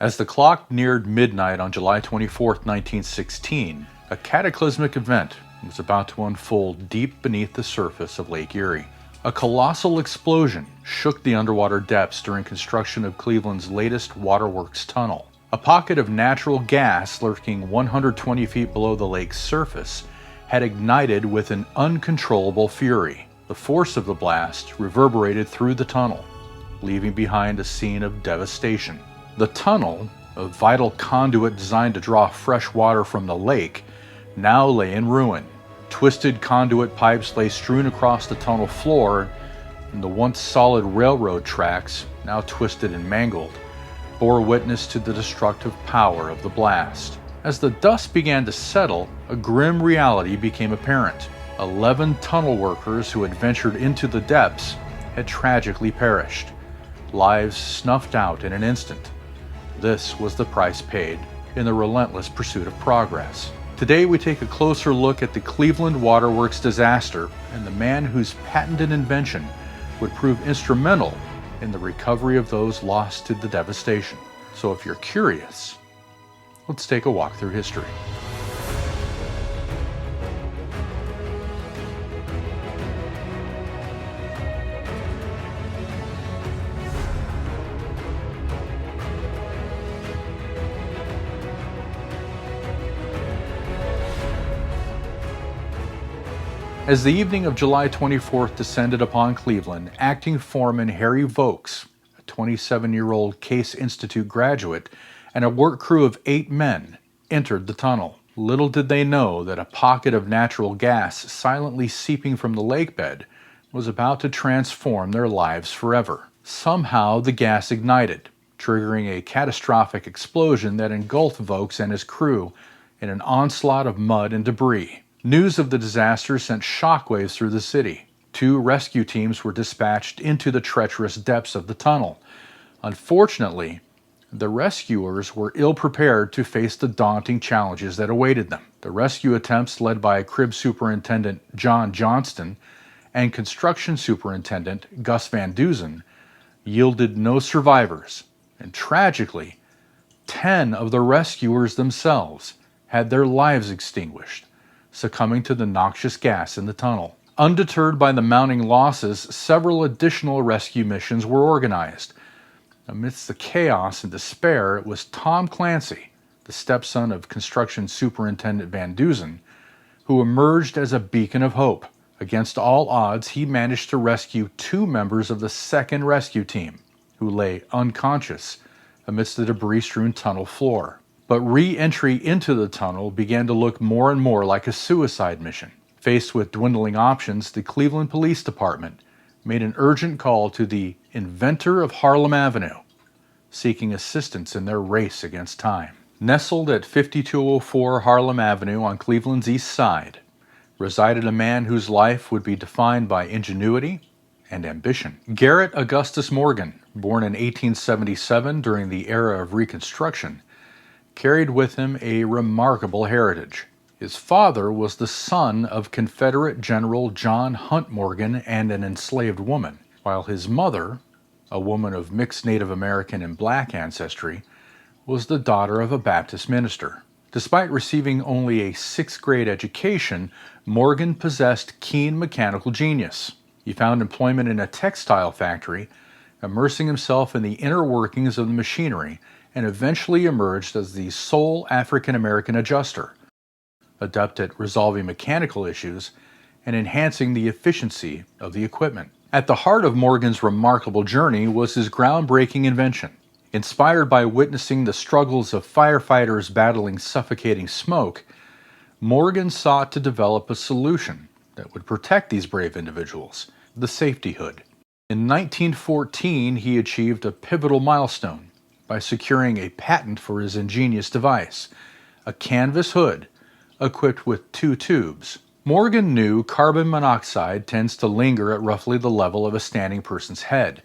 As the clock neared midnight on July 24, 1916, a cataclysmic event was about to unfold deep beneath the surface of Lake Erie. A colossal explosion shook the underwater depths during construction of Cleveland's latest waterworks tunnel. A pocket of natural gas lurking 120 feet below the lake's surface had ignited with an uncontrollable fury. The force of the blast reverberated through the tunnel, leaving behind a scene of devastation. The tunnel, a vital conduit designed to draw fresh water from the lake, now lay in ruin. Twisted conduit pipes lay strewn across the tunnel floor, and the once solid railroad tracks, now twisted and mangled, bore witness to the destructive power of the blast. As the dust began to settle, a grim reality became apparent. 11 tunnel workers who had ventured into the depths had tragically perished, lives snuffed out in an instant. This was the price paid in the relentless pursuit of progress. Today we take a closer look at the Cleveland Waterworks disaster and the man whose patented invention would prove instrumental in the recovery of those lost to the devastation. So if you're curious, let's take a walk through history. As the evening of July 24th descended upon Cleveland, acting foreman Harry Vokes, a 27-year-old Case Institute graduate, and a work crew of 8 men entered the tunnel. Little did they know that a pocket of natural gas silently seeping from the lake bed was about to transform their lives forever. Somehow the gas ignited, triggering a catastrophic explosion that engulfed Vokes and his crew in an onslaught of mud and debris. News of the disaster sent shockwaves through the city. 2 rescue teams were dispatched into the treacherous depths of the tunnel. Unfortunately, the rescuers were ill-prepared to face the daunting challenges that awaited them. The rescue attempts, led by Crib Superintendent John Johnston and Construction Superintendent Gus Van Duzen, yielded no survivors, and tragically, 10 of the rescuers themselves had their lives extinguished, succumbing to the noxious gas in the tunnel. Undeterred by the mounting losses, several additional rescue missions were organized. Amidst the chaos and despair, it was Tom Clancy, the stepson of Construction Superintendent Van Duzen, who emerged as a beacon of hope. Against all odds, he managed to rescue 2 members of the 2nd rescue team, who lay unconscious amidst the debris-strewn tunnel floor. But re-entry into the tunnel began to look more and more like a suicide mission. Faced with dwindling options, the Cleveland Police Department made an urgent call to the inventor of Harlem Avenue, seeking assistance in their race against time. Nestled at 5204 Harlem Avenue on Cleveland's east side, resided a man whose life would be defined by ingenuity and ambition. Garrett Augustus Morgan, born in 1877 during the era of Reconstruction, carried with him a remarkable heritage. His father was the son of Confederate General John Hunt Morgan and an enslaved woman, while his mother, a woman of mixed Native American and black ancestry, was the daughter of a Baptist minister. Despite receiving only a 6th grade education, Morgan possessed keen mechanical genius. He found employment in a textile factory, immersing himself in the inner workings of the machinery, and eventually emerged as the sole African-American adjuster, adept at resolving mechanical issues and enhancing the efficiency of the equipment. At the heart of Morgan's remarkable journey was his groundbreaking invention. Inspired by witnessing the struggles of firefighters battling suffocating smoke, Morgan sought to develop a solution that would protect these brave individuals: the safety hood. In 1914, he achieved a pivotal milestone by securing a patent for his ingenious device, a canvas hood equipped with 2 tubes. Morgan knew carbon monoxide tends to linger at roughly the level of a standing person's head,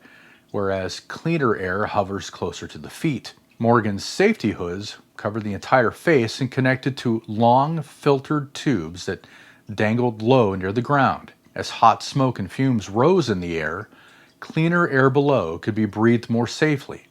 whereas cleaner air hovers closer to the feet. Morgan's safety hoods covered the entire face and connected to long filtered tubes that dangled low near the ground. As hot smoke and fumes rose in the air, cleaner air below could be breathed more safely,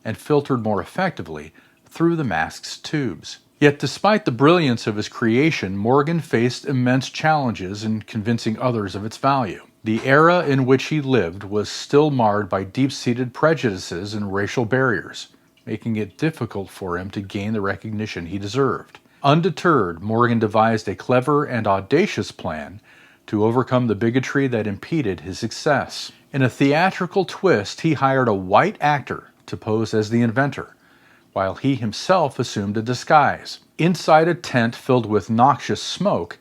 and filtered more effectively through the mask's tubes. Yet despite the brilliance of his creation, Morgan faced immense challenges in convincing others of its value. The era in which he lived was still marred by deep-seated prejudices and racial barriers, making it difficult for him to gain the recognition he deserved. Undeterred, Morgan devised a clever and audacious plan to overcome the bigotry that impeded his success. In a theatrical twist, he hired a white actor to pose as the inventor, while he himself assumed a disguise. Inside a tent filled with noxious smoke,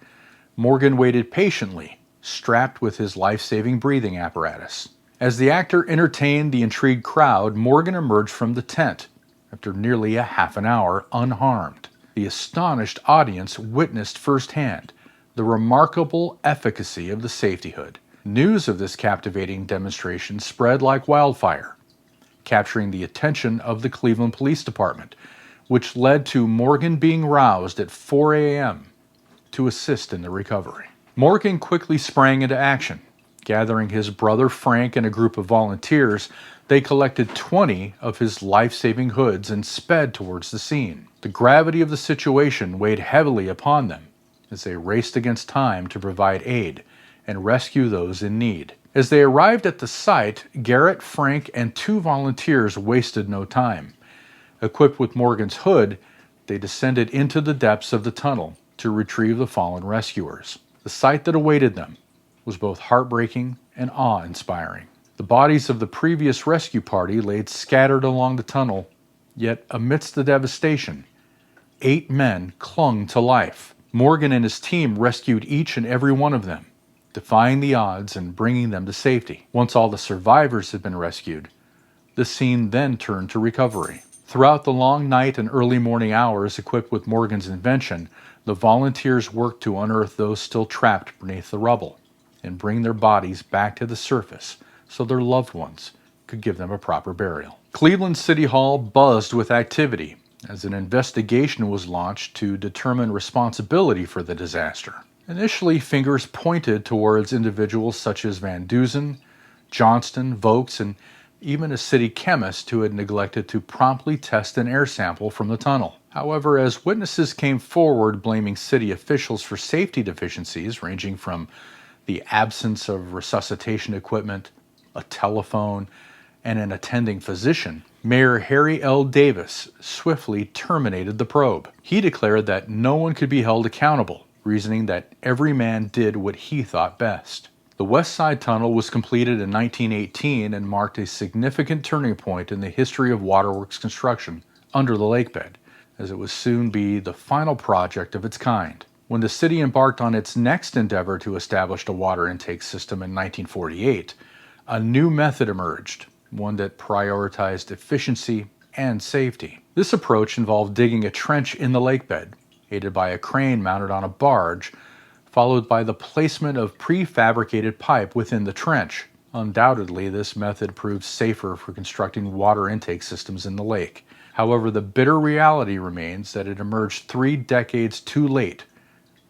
Morgan waited patiently, strapped with his life-saving breathing apparatus. As the actor entertained the intrigued crowd, Morgan emerged from the tent, after nearly a half an hour, unharmed. The astonished audience witnessed firsthand the remarkable efficacy of the safety hood. News of this captivating demonstration spread like wildfire, capturing the attention of the Cleveland Police Department, which led to Morgan being roused at 4 a.m. to assist in the recovery. Morgan quickly sprang into action. Gathering his brother Frank and a group of volunteers, they collected 20 of his life-saving hoods and sped towards the scene. The gravity of the situation weighed heavily upon them as they raced against time to provide aid and rescue those in need. As they arrived at the site, Garrett, Frank, and 2 volunteers wasted no time. Equipped with Morgan's hood, they descended into the depths of the tunnel to retrieve the fallen rescuers. The sight that awaited them was both heartbreaking and awe-inspiring. The bodies of the previous rescue party laid scattered along the tunnel, yet amidst the devastation, 8 men clung to life. Morgan and his team rescued each and every one of them, defying the odds and bringing them to safety. Once all the survivors had been rescued, the scene then turned to recovery. Throughout the long night and early morning hours, equipped with Morgan's invention, the volunteers worked to unearth those still trapped beneath the rubble and bring their bodies back to the surface so their loved ones could give them a proper burial. Cleveland City Hall buzzed with activity as an investigation was launched to determine responsibility for the disaster. Initially, fingers pointed towards individuals such as Van Dusen, Johnston, Vokes, and even a city chemist who had neglected to promptly test an air sample from the tunnel. However, as witnesses came forward blaming city officials for safety deficiencies ranging from the absence of resuscitation equipment, a telephone, and an attending physician, Mayor Harry L. Davis swiftly terminated the probe. He declared that no one could be held accountable, reasoning that every man did what he thought best. The West Side Tunnel was completed in 1918 and marked a significant turning point in the history of waterworks construction under the lake bed, as it would soon be the final project of its kind. When the city embarked on its next endeavor to establish a water intake system in 1948, a new method emerged, one that prioritized efficiency and safety. This approach involved digging a trench in the lake bed, aided by a crane mounted on a barge, followed by the placement of prefabricated pipe within the trench. Undoubtedly, this method proved safer for constructing water intake systems in the lake. However, the bitter reality remains that it emerged 3 decades too late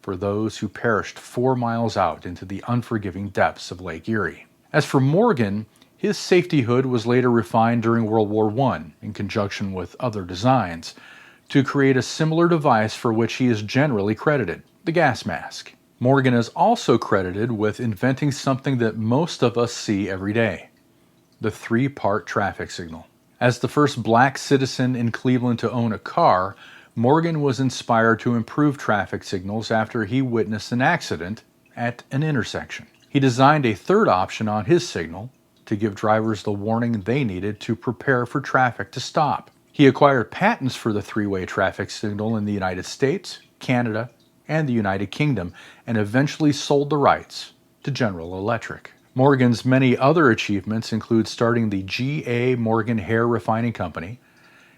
for those who perished 4 miles out into the unforgiving depths of Lake Erie. As for Morgan, his safety hood was later refined during World War I in conjunction with other designs to create a similar device for which he is generally credited, the gas mask. Morgan is also credited with inventing something that most of us see every day, the 3-part traffic signal. As the first black citizen in Cleveland to own a car, Morgan was inspired to improve traffic signals after he witnessed an accident at an intersection. He designed a third option on his signal to give drivers the warning they needed to prepare for traffic to stop. He acquired patents for the 3-way traffic signal in the United States, Canada, and the United Kingdom, and eventually sold the rights to General Electric. Morgan's many other achievements include starting the G.A. Morgan Hair Refining Company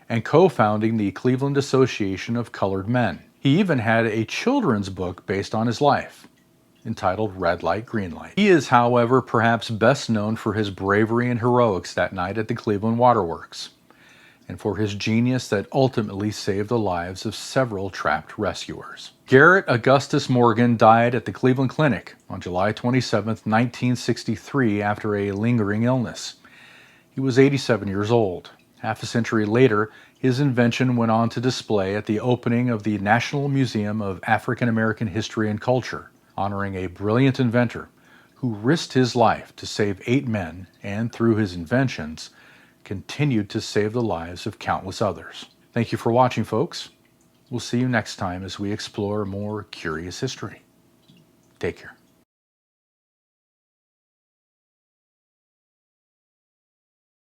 and co-founding the Cleveland Association of Colored Men. He even had a children's book based on his life, entitled Red Light, Green Light. He is, however, perhaps best known for his bravery and heroics that night at the Cleveland Waterworks, and for his genius that ultimately saved the lives of several trapped rescuers. Garrett Augustus Morgan died at the Cleveland Clinic on July 27, 1963, after a lingering illness. He was 87 years old. Half a century later, his invention went on to display at the opening of the National Museum of African American History and Culture, honoring a brilliant inventor who risked his life to save 8 men and, through his inventions, continued to save the lives of countless others. Thank you for watching, folks. We'll see you next time as we explore more curious history. Take care.